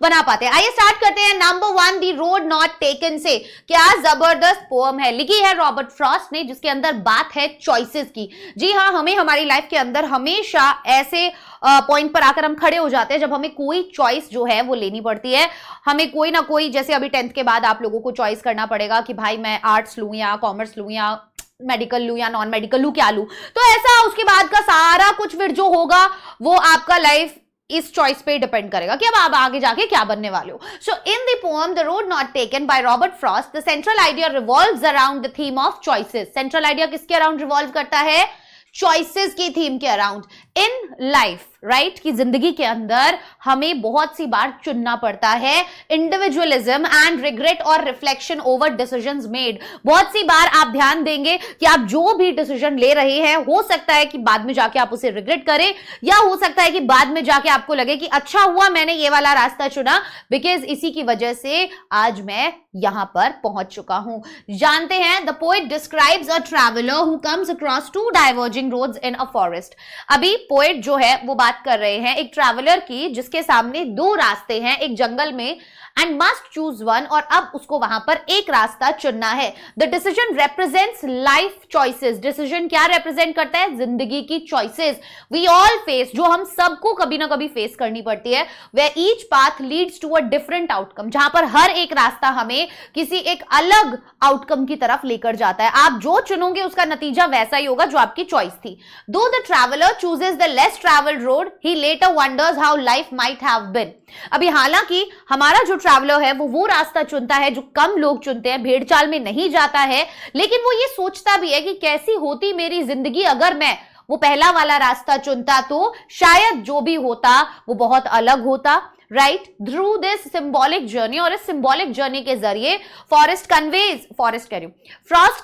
बना पाते हैं। आइए स्टार्ट करते हैं number 1 the road not taken से। क्या जबरदस्त पोएम है, लिखी है रॉबर्ट फ्रॉस्ट ने, जिसके अंदर बात है चॉइसेस की। जी हाँ, हमें हमारी लाइफ के अंदर हमेशा ऐसे पॉइंट पर आकर हम खड़े हो जाते हैं जब हमें कोई चॉइस जो है वो लेनी पड़ती है। हमें कोई ना कोई, जैसे अभी 10th के बाद आप लोगों को चॉइस करना पड़ेगा कि भाई मैं आर्ट्स लूं या कॉमर्स लूं या मेडिकल लूं या नॉन मेडिकल लूं, क्या लूं। तो ऐसा उसके बाद का सारा कुछ फिर जो होगा वो आपका लाइफ इस चॉइस पे डिपेंड करेगा कि अब आप आगे जाके क्या बनने वाले हो। So in the poem the road not taken by Robert Frost, the central idea revolves around the theme of choices. Central idea किसके अराउंड रिवॉल्व करता है? चॉइसेस की थीम के अराउंड। इन लाइफ, राइट, की जिंदगी के अंदर हमें बहुत सी बार चुनना पड़ता है। इंडिविजुअलिज्म एंड रिग्रेट और रिफ्लेक्शन ओवर डिसीजंस मेड। बहुत सी बार आप ध्यान देंगे कि आप जो भी डिसीजन ले रहे हैं, हो सकता है कि बाद में जाके आप उसे रिग्रेट करें, या हो सकता है कि बाद में जाके आपको लगे कि अच्छा हुआ मैंने ये वाला रास्ता चुना, बिकॉज इसी की वजह से आज मैं यहां पर पहुंच चुका हूं। जानते हैं, the poet describes a traveller who comes across two diverging roads in a forest. अभी पोएट जो है वो बात कर रहे हैं एक ट्रैवलर की, जिसके सामने दो रास्ते हैं एक जंगल में, एंड मस्ट चूज वन, और अब उसको वहां पर एक रास्ता चुनना है। The decision represents life choices. Decision क्या रेप्रेजेंट करता है? जिंदगी की चॉइसेस वी ऑल फेस, जो हम सबको कभी ना कभी फेस करनी पड़ती है। Way each path leads to a different outcome, जहां पर हर एक रास्ता हमें किसी एक अलग आउटकम की तरफ लेकर जाता है। आप जो चुनोगे उसका नतीजा वैसा ही होगा जो आपकी चॉइस थी। Though the traveller chooses the less travelled road, he later wonders how life might have been. अभी हालांकि हमारा जो ट्रैवलर है वो रास्ता चुनता है जो कम लोग चुनते हैं, भेड़ चाल में नहीं जाता है, लेकिन वो ये सोचता भी है कि कैसी होती मेरी जिंदगी अगर मैं वो पहला वाला रास्ता चुनता, तो शायद जो भी होता वो बहुत अलग होता। Right, through this symbolic journey, और इस सिंबॉलिक जर्नी के जरिए Frost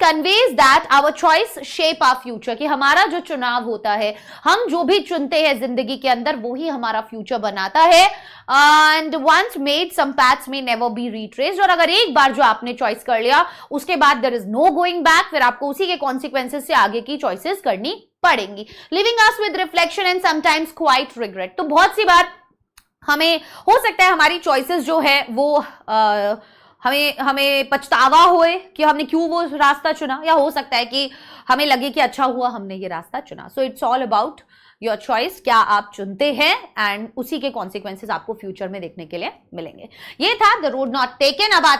conveys that our choice shape our future, कि हमारा जो चुनाव होता है, हम जो भी चुनते हैं जिंदगी के अंदर, वो ही हमारा फ्यूचर बनाता है। And once made some paths may never be retraced, और अगर एक बार जो आपने चॉइस कर लिया उसके बाद there is no going back, फिर आपको उसी के कॉन्सिक्वेंसेस से आगे की चॉइसेस करनी पड़ेंगी। Living us with reflection and sometimes quite regret. तो बहुत सी बार हमें हो सकता है हमारी चॉइसेस जो है वो हमें पछतावा होए कि हमने क्यों वो रास्ता चुना, या हो सकता है कि हमें लगे कि अच्छा हुआ हमने ये रास्ता चुना। So it's all about your choice, क्या आप चुनते हैं, एंड उसी के कॉन्सिक्वेंसेस आपको फ्यूचर में देखने के लिए मिलेंगे। ये था द रोड नॉट टेकन। अब आते